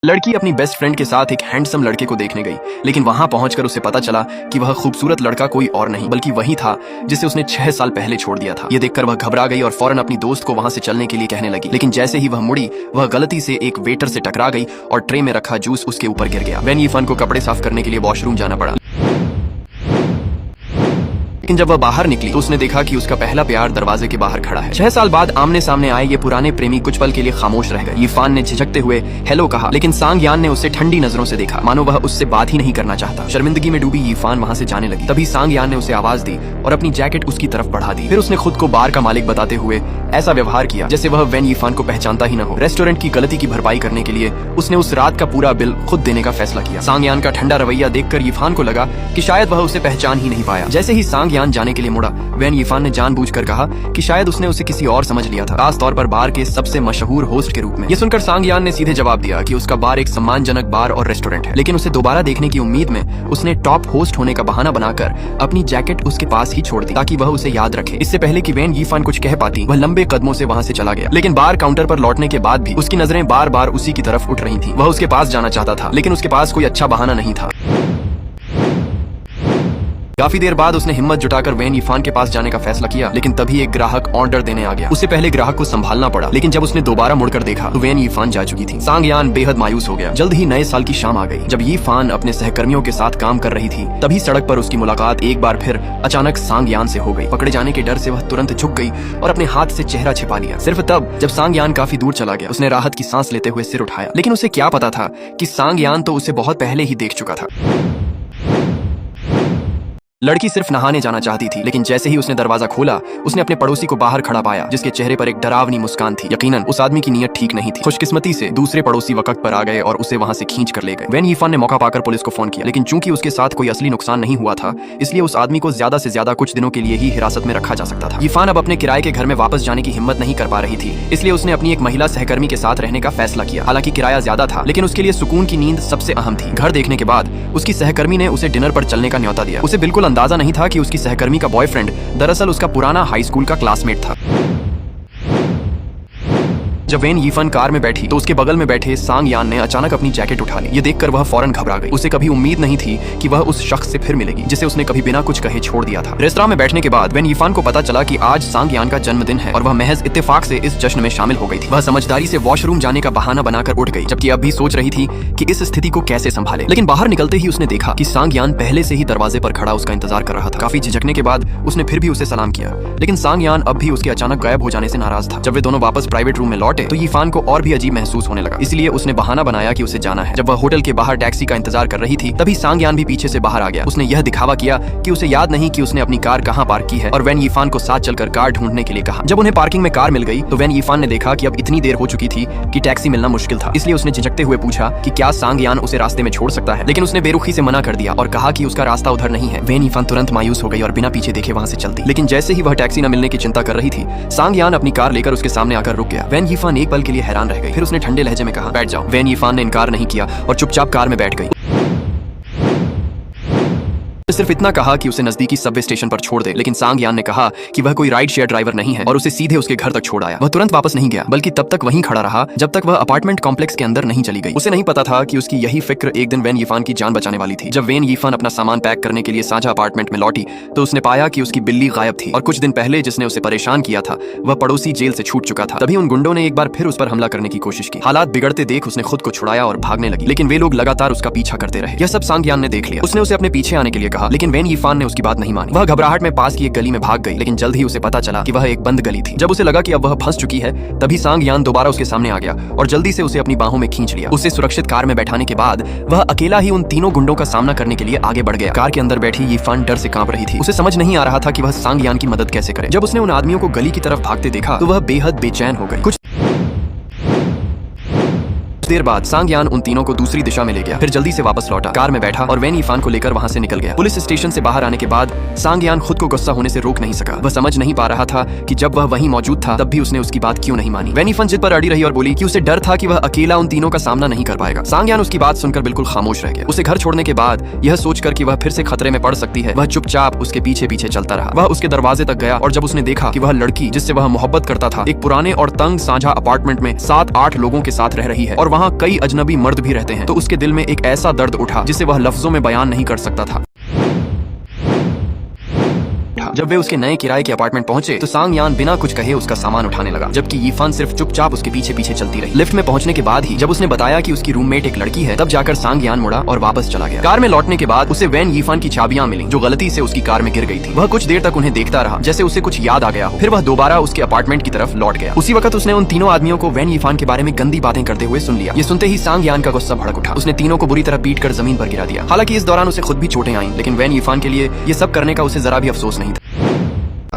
लड़की अपनी best friend के साथ एक हैंडसम लड़के को देखने गई, लेकिन वहां पहुंचकर उसे पता चला कि वह खूबसूरत लड़का कोई और नहीं बल्कि वही था जिसे उसने 6 साल पहले छोड़ दिया था। ये देखकर वह घबरा गई और फौरन अपनी दोस्त को वहां से चलने के लिए कहने लगी, लेकिन जैसे ही वह मुड़ी वह गलती से एक वेटर से टकरा गई और ट्रे में रखा जूस उसके ऊपर गिर गया। वैन यीफान को कपड़े साफ करने के लिए वॉशरूम जाना पड़ा, लेकिन जब वह बाहर निकली तो उसने देखा कि उसका पहला प्यार दरवाजे के बाहर खड़ा है। 6 साल बाद आमने सामने आए ये पुराने प्रेमी कुछ पल के लिए खामोश रह गए। यीफान ने झिझकते हुए हेलो कहा, लेकिन सांग यान ने उसे ठंडी नजरों से देखा, मानो वह उससे बात ही नहीं करना चाहता। शर्मिंदगी में डूबी यीफान वहां से जाने लगी। तभी सांग यान ने उसे आवाज दी और अपनी जैकेट उसकी तरफ बढ़ा दी। फिर उसने खुद को बार का मालिक बताते हुए ऐसा व्यवहार किया जैसे वह वैन यीफान को पहचानता ही न हो। रेस्टोरेंट की गलती की भरपाई करने के लिए उसने उस रात का पूरा बिल खुद देने का फैसला किया। सांग यान का ठंडा रवैया देखकर यीफान को लगा कि शायद वह उसे पहचान ही नहीं पाया। जैसे ही सांग यान जाने के लिए मुड़ा, वैन यीफान ने जानबूझकर कहा कि शायद उसने उसे किसी और समझ लिया था, खास तौर पर बार के सबसे मशहूर होस्ट के रूप में। ये सुनकर सांग यान ने सीधे जवाब दिया कि उसका बार एक सम्मानजनक बार और रेस्टोरेंट है, लेकिन उसे दोबारा देखने की उम्मीद में उसने टॉप होस्ट होने का बहाना बनाकर अपनी जैकेट उसके पास ही छोड़ दी ताकि वह उसे याद रखे। इससे पहले कि वैन यीफान कुछ कह पाती, वह लंबे कदमों से वहां से चला गया। लेकिन बार काउंटर पर लौटने के बाद भी उसकी नजरें बार बार उसी की तरफ उठ रही थी। वह उसके पास जाना चाहता था, लेकिन उसके पास कोई अच्छा बहाना नहीं था। काफी देर बाद उसने हिम्मत जुटाकर वैन यीफान के पास जाने का फैसला किया, लेकिन तभी एक ग्राहक ऑर्डर देने आ गया। उससे पहले ग्राहक को संभालना पड़ा, लेकिन जब उसने दोबारा मुड़कर देखा तो वैन यीफान जा चुकी थी। सांग यान बेहद मायूस हो गया। जल्द ही नए साल की शाम आ गई। जब यीफान अपने सहकर्मियों के साथ काम कर रही थी, तभी सड़क पर उसकी मुलाकात एक बार फिर अचानक सांग यान से हो गई। पकड़े जाने के डर से वह तुरंत झुक गई और अपने हाथ से चेहरा छिपा लिया। सिर्फ तब जब सांग यान काफी दूर चला गया, उसने राहत की सांस लेते हुए सिर उठाया, लेकिन उसे क्या पता था कि सांग यान तो उसे बहुत पहले ही देख चुका था। लड़की सिर्फ नहाने जाना चाहती थी, लेकिन जैसे ही उसने दरवाजा खोला उसने अपने पड़ोसी को बाहर खड़ा पाया, जिसके चेहरे पर एक डरावनी मुस्कान थी। यकीनन उस आदमी की नीयत ठीक नहीं थी। खुशकिस्मती से दूसरे पड़ोसी वक्त पर आ गए और उसे वहां से खींच कर ले गए। वैन यीफान ने मौका पाकर पुलिस को फोन किया, लेकिन चूंकि उसके साथ कोई असली नुकसान नहीं हुआ था, इसलिए उस आदमी को ज्यादा से ज्यादा कुछ दिनों के लिए ही हिरासत में रखा जा सकता था। यीफान अब अपने किराए के घर में वापस जाने की हिम्मत नहीं कर पा रही थी, इसलिए उसने अपनी एक महिला सहकर्मी के साथ रहने का फैसला किया। हालांकि किराया ज्यादा था, लेकिन उसके लिए सुकून की नींद सबसे अहम थी। घर देखने के बाद उसकी सहकर्मी ने उसे डिनर पर चलने का न्योता दिया। उसे बिल्कुल अंदाजा नहीं था कि उसकी सहकर्मी का बॉयफ्रेंड दरअसल उसका पुराना हाई स्कूल का क्लासमेट था। जब वैन यीफान कार में बैठी तो उसके बगल में बैठे सांग यान ने अचानक अपनी जैकेट उठा ली। ये देखकर वह फौरन घबरा गई। उसे कभी उम्मीद नहीं थी कि वह उस शख्स से फिर मिलेगी जिसे उसने कभी बिना कुछ कहे छोड़ दिया था। रेस्तरां में बैठने के बाद वैन यीफान को पता चला कि आज सांग यान का जन्मदिन है और वह महज इत्तेफाक से इस जश्न में शामिल हो गई थी। वह समझदारी से वॉशरूम जाने का बहाना बनाकर उठ गई, जबकि अब भी सोच रही थी कि इस स्थिति को कैसे संभाले। लेकिन बाहर निकलते ही उसने देखा कि सांग यान पहले से ही दरवाजे पर खड़ा उसका इंतजार कर रहा था। काफी झिझकने के बाद उसने फिर भी उसे सलाम किया, लेकिन सांग यान अब भी उसके अचानक गायब हो जाने से नाराज था। जब वे दोनों वापस प्राइवेट रूम में लौटे तो यीफान को भी अजीब महसूस होने लगा, इसलिए उसने बहाना बनाया कि उसे जाना है। जब वह होटल के बाहर टैक्सी का इंतजार कर रही थी, तभी सांग यान भी पीछे से बाहर आ गया। उसने यह दिखावा किया कि उसे याद नहीं कि उसने अपनी कार कहां पार्क की है और वैन यीफान को साथ चलकर कार ढूंढने के लिए कहा। जब उन्हें पार्किंग में कार मिल गई तो वैन यीफान ने देखा कि अब इतनी देर हो चुकी थी कि टैक्सी मिलना मुश्किल था, इसलिए उसने झिझकते हुए पूछा कि क्या सांग यान उसे रास्ते में छोड़ सकता है, लेकिन उसने बेरुखी से मना कर दिया और कहा कि उसका रास्ता उधर नहीं है। वैन यीफान तुरंत मायूस हो गई और बिना पीछे देखे वहां से चलती, लेकिन जैसे ही वह टैक्सी न मिलने की चिंता कर रही थी, सांग यान अपनी कार लेकर उसके सामने आकर रुक गया। वैन यीफान एक पल के लिए हैरान रह गई, फिर उसने ठंडे लहजे में कहा, बैठ जाओ। वैन यीफान ने इनकार नहीं किया और चुपचाप कार में बैठ गई। सिर्फ इतना कहा कि उसे नजदीकी सबवे स्टेशन पर छोड़ दे, लेकिन सांग यान ने कहा कि वह कोई राइड शेयर ड्राइवर नहीं है और उसे सीधे उसके घर तक छोड़ आया। वह तुरंत वापस नहीं गया, बल्कि तब तक वहीं खड़ा रहा जब तक वह अपार्टमेंट कॉम्प्लेक्स के अंदर नहीं चली गई। उसे नहीं पता था कि उसकी यही फिक्र एक दिन वैन यीफान की जान बचाने वाली थी। जब वैन यीफान अपना सामान पैक करने के लिए साझा अपार्टमेंट में लौटी तो उसने पाया कि उसकी बिल्ली गायब थी और कुछ दिन पहले जिसने उसे परेशान किया था वह पड़ोसी जेल से छूट चुका था। तभी उन गुंडों ने एक बार फिर उस पर हमला करने की कोशिश की। हालात बिगड़ते देख उसने खुद को छुड़ाया और भागने लगी, लेकिन वे लोग लगातार उसका पीछा करते रहे। यह सब सांग यान ने देख लिया। उसने उसे अपने पीछे आने के लिए कहा, लेकिन वैन यीफान ने उसकी बात नहीं मानी। वह घबराहट में पास की एक गली में भाग गई, लेकिन जल्द ही उसे पता चला कि वह एक बंद गली थी। जब उसे लगा कि अब वह फंस चुकी है, तभी सांग यान दोबारा उसके सामने आ गया और जल्दी से उसे अपनी बाहों में खींच लिया। उसे सुरक्षित कार में बैठाने के बाद वह अकेला ही उन तीनों गुंडों का सामना करने के लिए आगे बढ़ गया। कार के अंदर बैठी यीफान डर से कांप रही थी। उसे समझ नहीं आ रहा था कि वह सांग यान की मदद कैसे करे। जब उसने उन आदमियों को गली की तरफ भागते देखा तो वह बेहद बेचैन हो गई। कुछ देर बाद सांग यान उन तीनों को दूसरी दिशा में ले गया, फिर जल्दी से वापस लौटा, कार में बैठा और वैन यीफान को लेकर वहां से निकल गया। पुलिस स्टेशन से बाहर आने के बाद सांग यान खुद को गुस्सा होने से रोक नहीं सका। वह समझ नहीं पा रहा था कि जब वह वहीं मौजूद था तब भी उसने उसकी बात क्यों नहीं मानी। वैन यीफान जिद पर अड़ी रही और बोली कि उसे डर था कि वह अकेला उन तीनों का सामना नहीं कर पाएगा। सांग यान उसकी बात सुनकर बिल्कुल खामोश रह गया। उसे घर छोड़ने के बाद यह सोचकर कि वह फिर से खतरे में पड़ सकती है, वह चुपचाप उसके पीछे पीछे चलता रहा। वह उसके दरवाजे तक गया और जब उसने देखा कि वह लड़की जिससे वह मोहब्बत करता था एक पुराने और तंग साझा अपार्टमेंट में 7-8 लोगों के साथ रह रही है और वहाँ कई अजनबी मर्द भी रहते हैं, तो उसके दिल में एक ऐसा दर्द उठा जिसे वह लफ्जों में बयान नहीं कर सकता था। जब वे उसके नए किराए के अपार्टमेंट पहुंचे तो सांग यान बिना कुछ कहे उसका सामान उठाने लगा, जबकि यीफान सिर्फ चुपचाप उसके पीछे पीछे चलती रही। लिफ्ट में पहुंचने के बाद ही जब उसने बताया कि उसकी रूममेट एक लड़की है, तब जाकर सांग यान मुड़ा और वापस चला गया। कार में लौटने के बाद उसे वैन यीफान की चाबियां मिली जो गलती से उसकी कार में गिर गई थी। वह कुछ देर तक उन्हें देखता रहा जैसे उसे कुछ याद आ गया हो, फिर वह दोबारा उसके अपार्टमेंट की तरफ लौट गया। उसी वक्त उसने उन तीनों आदमियों को वैन यीफान के बारे में गंदी बातें करते हुए सुन लिया। ये सुनते ही सांग यान का गुस्सा भड़क उठा। उसने तीनों को बुरी तरह पीट कर जमीन पर गिरा दिया। हालांकि इस दौरान उसे खुद भी चोटें आईं, लेकिन वैन यीफान के लिए ये सब करने का उसे जरा भी अफसोस नहीं था।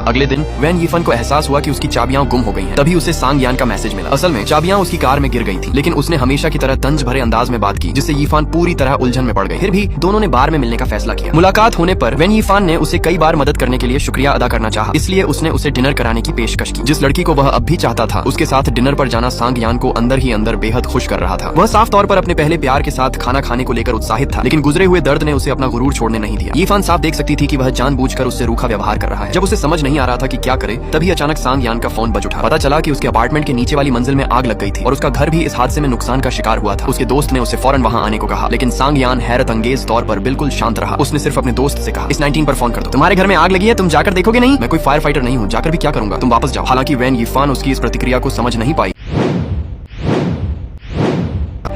अगले दिन वैन यीफान को एहसास हुआ कि उसकी चाबियां गुम हो गई हैं। तभी उसे सांग यान का मैसेज मिला। असल में चाबियां उसकी कार में गिर गई थी, लेकिन उसने हमेशा की तरह तंज भरे अंदाज में बात की, जिससे यीफान पूरी तरह उलझन में पड़ गए। फिर भी दोनों ने बार में मिलने का फैसला किया। मुलाकात होने पर वैन यीफान ने उसे कई बार मदद करने के लिए शुक्रिया अदा करना चाहा, इसलिए उसने उसे डिनर कराने की पेशकश की। जिस लड़की को वह अब भी चाहता था, उसके साथ डिनर पर जाना सांग यान को अंदर ही अंदर बेहद खुश कर रहा था। वह साफ तौर पर अपने पहले प्यार के साथ खाना खाने को लेकर उत्साहित था, लेकिन गुजरे हुए दर्द ने उसे अपना गुरूर छोड़ने नहीं दिया। यीफान साफ देख सकती थी कि वह जानबूझकर उससे रूखा व्यवहार कर रहा है। जब उसे समझ नहीं आ रहा था कि क्या करे, तभी अचानक सांग यान का फोन बज उठा। पता चला कि उसके अपार्टमेंट के नीचे वाली मंजिल में आग लग गई थी और उसका घर भी इस हादसे में नुकसान का शिकार हुआ था। उसके दोस्त ने उसे फौरन वहां आने को कहा, लेकिन सांग यान हैरत अंगेज तौर पर बिल्कुल शांत रहा। उसने सिर्फ अपने दोस्त से कहा, इस 19 पर फोन कर दो। तुम्हारे घर में आग लगी है, तुम जाकर देखोगे नहीं? मैं कोई फायर फाइटर नहीं हूँ, जाकर भी क्या करूंगा, तुम वापस जाओ। हालांकि वैन यीफान उसकी इस प्रतिक्रिया को समझ नहीं पाई,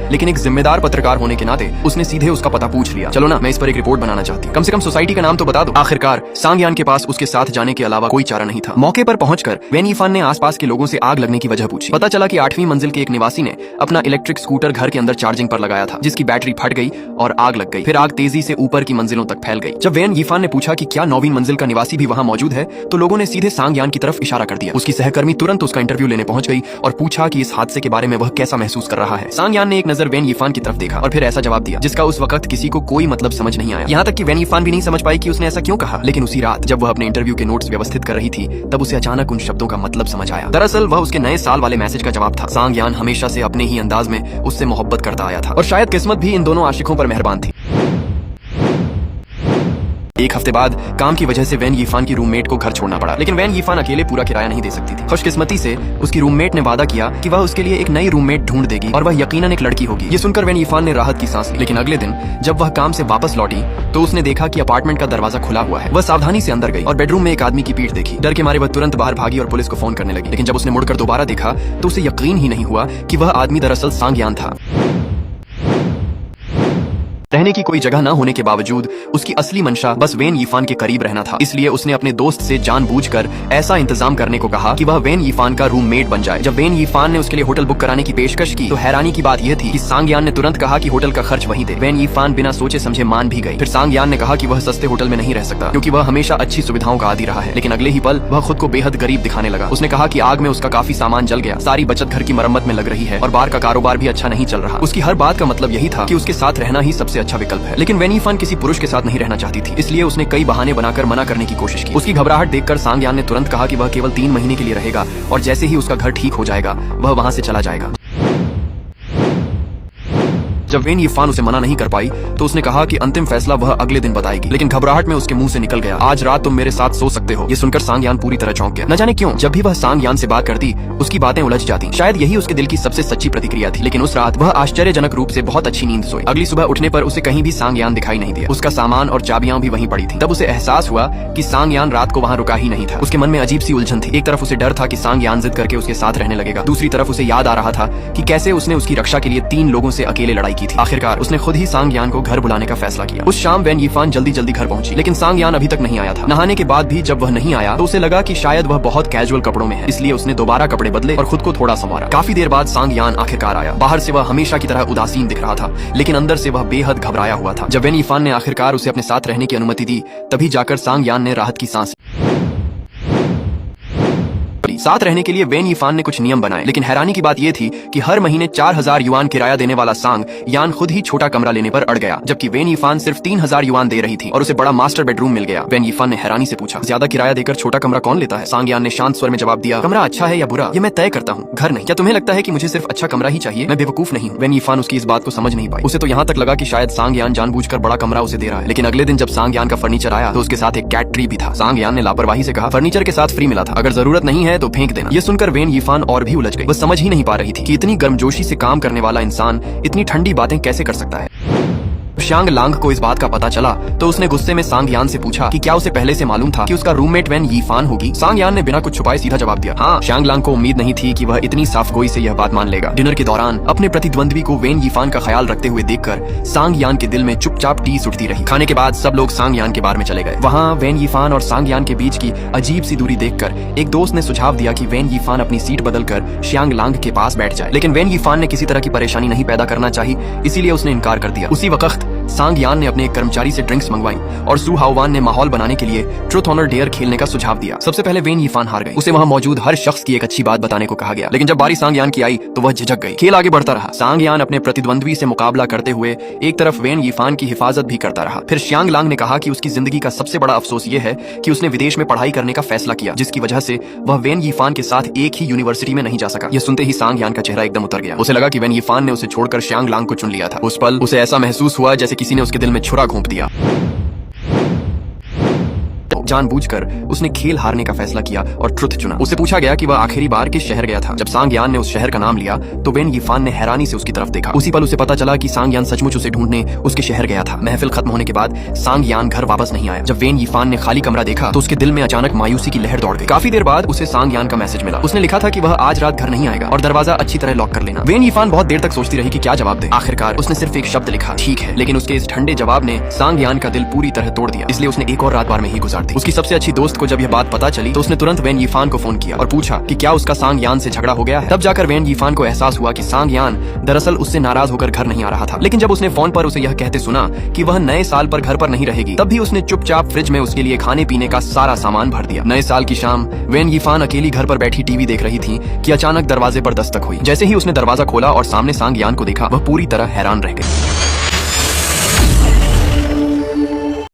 लेकिन एक जिम्मेदार पत्रकार होने के नाते उसने सीधे उसका पता पूछ लिया। चलो ना, मैं इस पर एक रिपोर्ट बनाना चाहती हूँ, कम से कम सोसाइटी का नाम तो बता दो। आखिरकार सांग यान के पास उसके साथ जाने के अलावा कोई चारा नहीं था। मौके पर पहुंचकर वैन यीफान ने आसपास के लोगों से आग लगने की वजह पूछी। पता चला कि 8वीं मंजिल के एक निवासी ने अपना इलेक्ट्रिक स्कूटर घर के अंदर चार्जिंग पर लगाया था, जिसकी बैटरी फट गई और आग लग गई। फिर आग तेजी से ऊपर की मंजिलों तक फैल गई। जब वैन यीफान ने पूछा कि क्या 9वीं मंजिल का निवासी भी वहाँ मौजूद है, तो लोगों ने सीधे सांग यान की तरफ इशारा कर दिया। उसकी सहकर्मी तुरंत उसका इंटरव्यू लेने पहुंच गई और पूछा कि इस हादसे के बारे में वह कैसा महसूस कर रहा है। सांग यान ने एक नजर वैन यीफान की तरफ देखा और फिर ऐसा जवाब दिया जिसका उस वक्त किसी को कोई मतलब समझ नहीं आया। यहाँ तक कि वैन यीफान भी नहीं समझ पाई कि उसने ऐसा क्यों कहा। लेकिन उसी रात जब वह अपने इंटरव्यू के नोट्स व्यवस्थित कर रही थी, तब उसे अचानक उन शब्दों का मतलब समझ आया। दरअसल वह उसके नए साल वाले मैसेज का जवाब था। सांग यान हमेशा से अपने ही अंदाज में उससे मोहब्बत करता आया था और शायद किस्मत भी इन दोनों आशिकों पर मेहरबान थी। एक हफ्ते बाद काम की वजह से वैन यीफान की रूममेट को घर छोड़ना पड़ा, लेकिन वैन यीफान अकेले पूरा किराया नहीं दे सकती थी। खुशकिस्मती से उसकी रूममेट ने वादा किया कि वह उसके लिए एक नई रूममेट ढूंढ देगी और वह यकीनन एक लड़की होगी। ये सुनकर वैन यीफान ने राहत की सांस ली। लेकिन अगले दिन जब वह काम से वापस लौटी तो उसने देखा कि अपार्टमेंट का दरवाजा खुला हुआ है। वह सावधानी से अंदर गई और बेडरूम में एक आदमी की पीठ देखी। डर के मारे वह तुरंत बाहर भागी और पुलिस को फोन करने लगी। लेकिन जब उसने मुड़कर दोबारा देखा तो उसे यकीन ही नहीं हुआ कि वह आदमी दरअसल सांग यान था। रहने की कोई जगह न होने के बावजूद उसकी असली मंशा बस वैन यीफान के करीब रहना था। इसलिए उसने अपने दोस्त से जानबूझकर ऐसा इंतजाम करने को कहा कि वह वैन यीफान का रूममेट बन जाए। जब वैन यीफान ने उसके लिए होटल बुक कराने की पेशकश की तो हैरानी की बात यह थी कि सांग यान ने तुरंत कहा कि होटल का खर्च वही दे। वैन यीफान बिना सोचे समझे मान भी गई। फिर सांग यान ने कहा कि वह सस्ते होटल में नहीं रह सकता क्योंकि वह हमेशा अच्छी सुविधाओं का आदी रहा है। लेकिन अगले ही पल वह खुद को बेहद गरीब दिखाने लगा। उसने कहा कि आग में उसका काफी सामान जल गया, सारी बचत घर की मरम्मत में लग रही है और बार का कारोबार भी अच्छा नहीं चल रहा। उसकी हर बात का मतलब यही था कि उसके साथ रहना ही सबसे अच्छा विकल्प है। लेकिन वैन यीफान किसी पुरुष के साथ नहीं रहना चाहती थी, इसलिए उसने कई बहाने बनाकर मना करने की कोशिश की। उसकी घबराहट देखकर सांग यान ने तुरंत कहा कि वह केवल 3 महीने के लिए रहेगा और जैसे ही उसका घर ठीक हो जाएगा वह वहां से चला जाएगा। जब वैन यीफान उसे मना नहीं कर पाई तो उसने कहा कि अंतिम फैसला वह अगले दिन बताएगी। लेकिन घबराहट में उसके मुंह से निकल गया, आज रात तुम मेरे साथ सो सकते हो। ये सुनकर सांग यान पूरी तरह चौंक गया। न जाने क्यों जब भी वह सांग यान से बात करती उसकी बातें उलझ जाती। शायद यही उसके दिल की सबसे सच्ची प्रतिक्रिया थी। लेकिन उस रात वह आश्चर्यजनक रूप से बहुत अच्छी नींद सोई। अगली सुबह उठने पर उसे कहीं भी सांग यान दिखाई नहीं दिया। उसका सामान और चाबियां भी वहीं पड़ी थी। तब उसे एहसास हुआ कि सांग यान रात को वहां रुका ही नहीं था। उसके मन में अजीब सी उलझन थी। एक तरफ उसे डर था कि सांग यान जिद करके उसके साथ रहने लगेगा, दूसरी तरफ उसे याद आ रहा था कि कैसे उसने उसकी रक्षा के लिए 3 लोगों से अकेले लड़ाई की थी। आखिरकार उसने खुद ही सांग यान को घर बुलाने का फैसला किया। उस शाम वैन यीफान जल्दी जल्दी घर पहुंची, लेकिन सांग यान अभी तक नहीं आया था। नहाने के बाद भी जब वह नहीं आया तो उसे लगा कि शायद वह बहुत कैजुअल कपड़ों में है, इसलिए उसने दोबारा कपड़े बदले और खुद को थोड़ा संवारा। काफी देर बाद सांग यान आखिरकार आया। बाहर से वह हमेशा की तरह उदासीन दिख रहा था, लेकिन अंदर से वह बेहद घबराया हुआ था। जब वैन यीफान ने आखिरकार उसे अपने साथ रहने की अनुमति दी, तभी जाकर सांग यान ने राहत की सांस। साथ रहने के लिए वैन यीफान ने कुछ नियम बनाए, लेकिन हैरानी की बात यह थी कि हर महीने 4000 युआन किराया देने वाला सांग यान खुद ही छोटा कमरा लेने पर अड़ गया, जबकि वैन यीफान सिर्फ 3000 युआन दे रही थी और उसे बड़ा मास्टर बेडरूम मिल गया। वैन यीफान ने हैरानी से पूछा, ज्यादा किराया देकर छोटा कमरा कौन लेता है? सांग यान ने शांत स्वर में जवाब दिया, कमरा अच्छा है या बुरा ये मैं तय करता हूँ, घर नहीं। क्या तुम्हें लगता है कि मुझे सिर्फ अच्छा कमरा ही चाहिए? मैं बेवकूफ नहीं हूँ। वैन यीफान उसकी इस बात को समझ नहीं पाई। उसे तो यहाँ तक लगा कि शायद सांग यान जानबूझकर बड़ा कमरा उसे दे रहा है। लेकिन अगले दिन जब सांग यान का फर्नीचर आया तो उसके साथ एक कैट ट्री भी था। सांग यान ने लापरवाही से कहा, फर्नीचर के साथ फ्री मिला था, अगर जरूरत नहीं है तो तो फेंक देना। ये सुनकर वेन यीफान और भी उलझ गई। वह समझ ही नहीं पा रही थी कि इतनी गर्मजोशी से काम करने वाला इंसान इतनी ठंडी बातें कैसे कर सकता है। शांग लांग को इस बात का पता चला तो उसने गुस्से में सांग यान से पूछा कि क्या उसे पहले से मालूम था कि उसका रूममेट वेन यीफान होगी। सांग यान ने बिना कुछ छुपाए सीधा जवाब दिया हाँ। शांग लांग को उम्मीद नहीं थी कि वह इतनी साफगोई से यह बात मान लेगा। डिनर के दौरान अपने प्रतिद्वंद्वी को वेन यीफान का ख्याल रखते हुए देखकर सांग यान के दिल में चुपचाप टीस उठती रही। खाने के बाद सब लोग सांग यान के बार में चले गए। वहाँ वेन यीफान और सांग यान के बीच की अजीब सी दूरी देखकर एक दोस्त ने सुझाव दिया कि वेन यीफान अपनी सीट बदलकर शांग लांग के पास बैठ जाए, लेकिन वेन यीफान ने किसी तरह की परेशानी नहीं पैदा करना चाही, इसीलिए उसने इनकार कर दिया। उसी वक्त सांग यान ने अपने एक कर्मचारी से ड्रिंक्स मंगवाई और सू हाओवान ने माहौल बनाने के लिए ट्रुथ ऑनर डेयर खेलने का सुझाव दिया। सबसे पहले वेन यीफान हार गई। उसे वहां मौजूद हर शख्स की एक अच्छी बात बताने को कहा गया, लेकिन जब बारी सांग यान की आई तो वह झिझक गई। खेल आगे बढ़ता रहा। सांग यान अपने प्रतिद्वंद्वी से मुकाबला करते हुए एक तरफ वेन यीफान की हिफाजत भी करता रहा। फिर शांग लांग ने कहा कि उसकी जिंदगी का सबसे बड़ा अफसोस ये है कि उसने विदेश में पढ़ाई करने का फैसला किया, जिसकी वजह से वह वेन यीफान के साथ एक ही यूनिवर्सिटी में नहीं जा सका। यह सुनते ही सांग यान का चेहरा एकदम उतर गया। उसे लगा कि वेन यीफान ने उसे छोड़कर शांग लांग को चुन लिया था। उस पल उसे ऐसा महसूस हुआ जैसे किसी ने उसके दिल में छुरा घोंप दिया। जानबूझकर उसने खेल हारने का फैसला किया और ट्रुथ चुना। उसे पूछा गया कि वह आखिरी बार किस शहर गया था। जब सांग यान ने उस शहर का नाम लिया तो वेन यीफान ने हैरानी से उसकी तरफ देखा। उसी पल उसे पता चला कि सांग यान सचमुच उसे ढूंढने उसके शहर गया था। महफिल खत्म होने के बाद सांग यान घर वापस नहीं आया। जब वेन यीफान ने खाली कमरा देखा तो उसके दिल में अचानक मायूसी की लहर दौड़ गई। काफी देर बाद उसे सांग यान का मैसेज मिला। उसने लिखा था कि वह आज रात घर नहीं आएगा और दरवाजा अच्छी तरह लॉक कर लेना। वेन यीफान बहुत देर तक सोचती रही कि क्या जवाब दे। आखिरकार उसने सिर्फ एक शब्द लिखा, ठीक है, लेकिन उसके इस ठंडे जवाब ने सांग यान का दिल पूरी तरह तोड़ दिया। इसलिए उसने एक और रात बार में ही गुजार दी। उसकी सबसे अच्छी दोस्त को जब यह बात पता चली तो उसने तुरंत वेन यीफान को फोन किया और पूछा कि क्या उसका सांग यान से झगड़ा हो गया है। तब जाकर वेन यीफान को एहसास हुआ कि सांग यान दरअसल उससे नाराज होकर घर नहीं आ रहा था। लेकिन जब उसने फोन पर उसे यह कहते सुना कि वह नए साल पर घर पर नहीं रहेगी, तब भी उसने चुपचाप फ्रिज में उसके लिए खाने पीने का सारा सामान भर दिया। नए साल की शाम वेन यीफान अकेली घर पर बैठी टीवी देख रही थी कि अचानक दरवाजे पर दस्तक हुई। जैसे ही उसने दरवाजा खोला और सामने सांग यान को देखा, वह पूरी तरह हैरान रह गई।